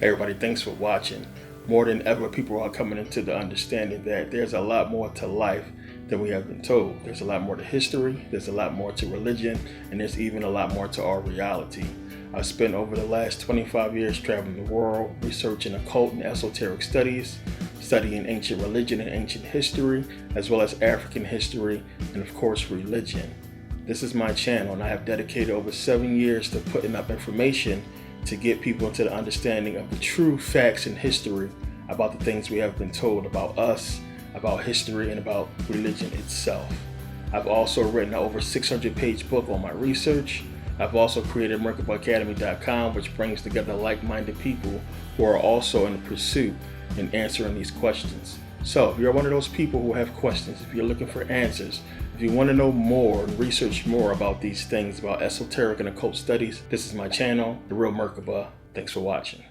Hey everybody, thanks for watching. More than ever, people are coming into the understanding that there's a lot more to life than we have been told. There's a lot more to history, there's a lot more to religion, and there's even a lot more to our reality. I've spent over the last 25 years traveling the world, researching occult and esoteric studies, studying ancient religion and ancient history, as well as African history, and of course religion. This is my channel, and I have dedicated over 7 years to putting up information to get people into the understanding of the true facts in history about the things we have been told about us, about history, and about religion itself. I've also written an over 600-page book on my research. I've also created MerkabahAcademy.com, which brings together like-minded people who are also in the pursuit in answering these questions. So if you're one of those people who have questions, if you're looking for answers, if you want to know more and research more about these things, about esoteric and occult studies, this is my channel, The Real Merkabah. Thanks for watching.